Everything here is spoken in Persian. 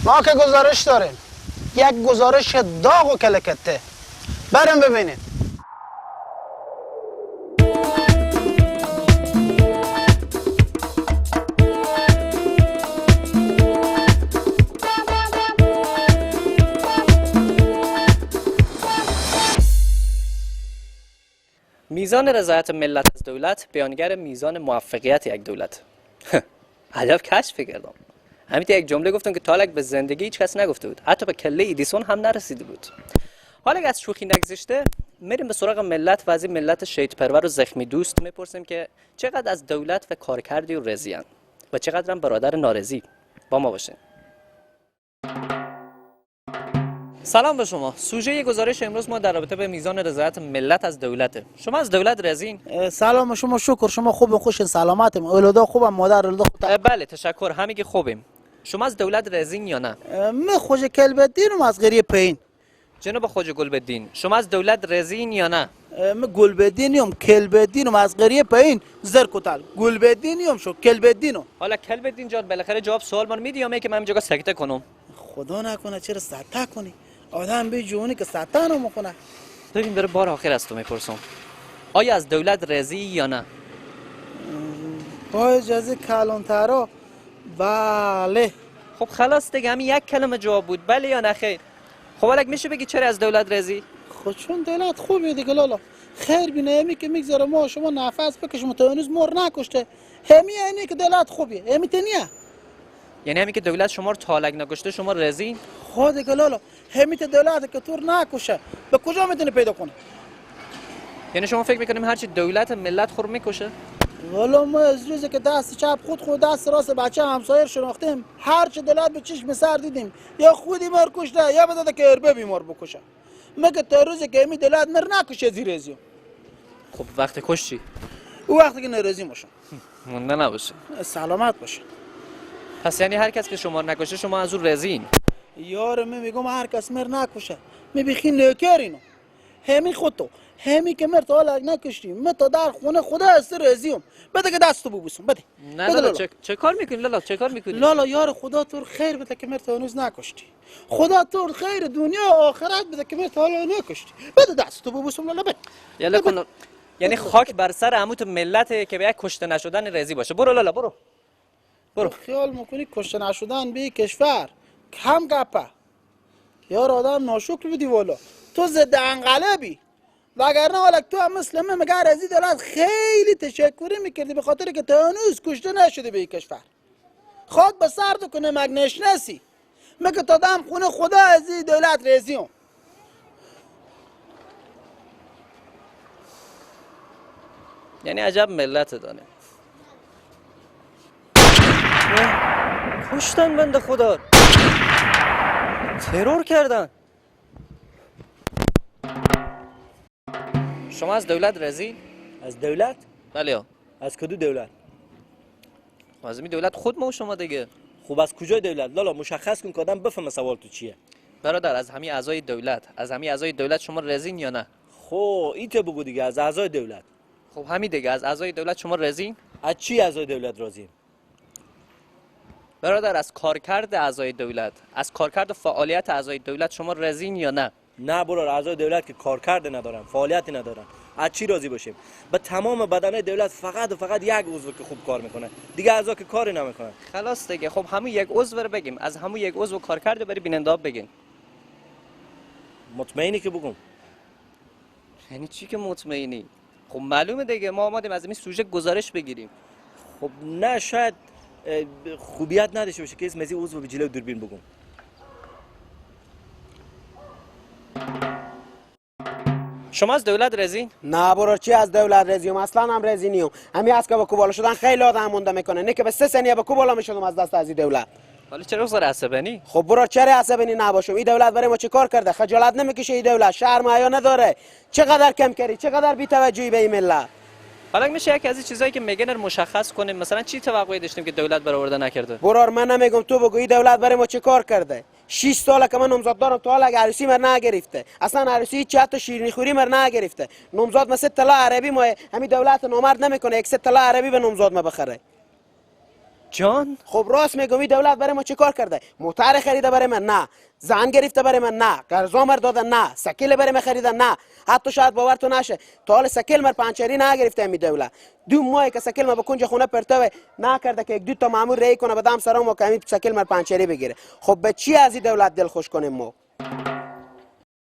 ما که گزارش داریم، یک گزارش داغ و کلکته. بریم ببینیم. میزان رضایت ملت از دولت بیانگر میزان موفقیت یک دولت. عجب کشف کردم. همین یک جمله گفتم که تالک به زندگی هیچ کس نگفته بود، حتی به کله ایدیسون هم نرسیده بود. حالا اگه از شوخی نگذشته میریم به سراغ ملت و از این ملت شیط پرور و زخمی دوست میپرسیم که چقدر از دولت و کارکردی و رضیان و چقدر هم برادر نارضی. با ما باشین. سلام به شما. سوژه گزارش امروز ما در رابطه به میزان رضایت ملت از دولته. شما از دولت راضین؟ سلام شما، شکر. شما خوب خوشین سلامتیم؟ اولادا خوبم؟ مادر اولادا خوب؟ بله تشکر، همگی خوبیم. شما از دولت راضین یا نه؟ من خوش کلبدینم از غریه پایین. جناب خواجه گلبدین، شما از دولت راضین یا نه؟ من گلبدینم، کلبدینم از غریه پایین. زر کتل گلبدینم شو کلبدینم. حالا کلبدین جان بالاخره جواب سوال من میدی یا می که من اینجا سکته کنم؟ خدا نکنه چرا سکته کنی؟ آدم به جونی که سکته نمیکنه. ببین برای بار آخر از تو میپرسم، آیا از دولت راضی یا نه؟ با اجازه کلانترا بله. خب خلاص دیگه، همین یک کلمه جواب بود، بله یا نه خیر. خب حالا میشه بگی چرا از دولت راضی؟ خود چون دولت خوبه دیگه لالا. خیر بینه همی که میگذاره ما شما نفس بکشیم تا هنوز مر نکشته. همی اینه که دولت خوبه، همی تنیه. یعنی همین که دولت شما رو تالک نکشته شما راضی؟ خود دیگه لالا، همی ته دولت که طور نکشه به کجا میتونه پیدا کنه؟ یعنی شما فکر میکنیم هرچی دولت ملت خور میکشه؟ والا ما از روزی که دست چپ خود دست راست بچه همسایر شناختیم، هر چه دولت به چشم سر دیدیم یا خودی مر کشته یا بده که اربه بیمار بکشه. مگه تا روزی که همی دولت مر نکشه زیرزیو. خب وقت کش چی؟ او وقتی که نرزی باشه مونده نباشه. سلامت باشه. پس یعنی هر کس که شما نکشه شما از اون راضیین؟ یار میگم هر کس مر نکشه میبیخی نکرینو. همی خودتو همی که مر تا لگ نکشتیم من تا در خونه خدا است رزیم. بده که دستو ببوسم بده. نه لالا چه کار میکنی لالا؟ چه کار میکنی؟ لالا یار خدا تو خیر بده که مر تا هنوز نکشتی. خدا تو خیر دنیا و آخرت بده که مر تا حالا نکشتی. بده دستو ببوسم لالا بده. یالا کن. یعنی خاک بر سر عموت ملت که به یک کشته نشدن راضی باشه. برو لالا برو. خیال میکنی کشته نشدن به کشور کم گپه؟ یار آدم ناشکر بدی والا. تو ضد انقلبی. وگرنه حالا تو هم مثل من مگر از این دولت خیلی تشکری میکردی به خاطر که تا هنوز کشته نشده به این کشور. خاک به سر تو کنه مگ نشناسی؟ مگه تا دم خونه خدا از این دولت رزیم. یعنی عجب ملت دانه. کشتن بنده خدا، ترور کردن. شما از دولت راضی؟ از دولت؟ بله. از کدو دولت؟ از این دولت خود ما و شما دیگه. خوب از کجای دولت؟ لالا مشخص کن که آدم بفهمه سوال تو چیه. برادر از همه اعضای دولت شما راضین یا نه؟ خب این تو بگو دیگه، از اعضای دولت. خب همین دیگه، از اعضای دولت شما راضین؟ از چی اعضای دولت راضیم؟ برادر از کارکرد اعضای دولت، از کارکرد و فعالیت اعضای دولت شما راضین یا نه؟ نه برادر، اعضای دولت که کارکرد ندارن، فعالیتی ندارن، از چی راضی باشیم؟ به تمام بدنه دولت فقط و فقط یک عضو که خوب کار میکنه، دیگه اعضا که کاری نمیکنن. خلاص دیگه. خب همون یک عضو رو بگیم، از همون یک عضو کارکرد بری بیننده بگین. مطمئنی که بگم؟ یعنی چی که مطمئنی؟ خب معلومه دیگه، ما آمدیم از این سوژه گزارش بگیریم. خب نه شاید خوبیت نداشته باشه که اسم از این عضو به جلو دوربین بگم. شما از دولت راضین؟ نه برو، چی از دولت راضیم؟ اصلا هم راضی نیم. همین از که با کوبالا شدن خیلی آدم مونده میکنه، نه که به 3 ثانیه با کوبالا میشدم از دست از این دولت. حالا چرا زار عصبانی؟ خب برو، چرا عصبانی نباشم؟ این دولت برای ما چه کار کرده؟ خجالت نمیکشه این دولت؟ شرم حیا نداره؟ چقدر کم کاری، چقدر بی‌توجهی به این ملت. حالا میشه یک از این چیزایی که میگن رو مشخص کنیم؟ مثلا چی توقعی داشتیم که دولت برآورده نکرده؟ برار من نمیگم، تو بگو این دولت برای ما چه کار کرده؟ 6 ساله که من نامزاد دارم، تا حالا عروسی مر نگرفته. اصلا عروسی هیچ حتی شیرینی خوری مر نگرفته. نامزاد ما 3 طلا عربی ما همین دولت نامرد نمیکنه، 1 طلا عربی به نامزاد ما بخره. جان خب راست میگم این دولت برای ما چه کار کرده؟ موتر خریده برای من؟ نه. زن گرفته برای من؟ نه. قرضا مر دادن؟ نه. سکل برای من خریدن؟ نه. حتی شاید باورتون نشه تا حال سکل مر پنچری نگرفته می دولت. 2 ماه که سکل مر به کنج خونه پرتو نکرده که 1-2 تا مامور رای کنه بدم سرام و کمی سکل مر پنچری بگیره. خب به چی از این دولت دل خوش کنیم ما؟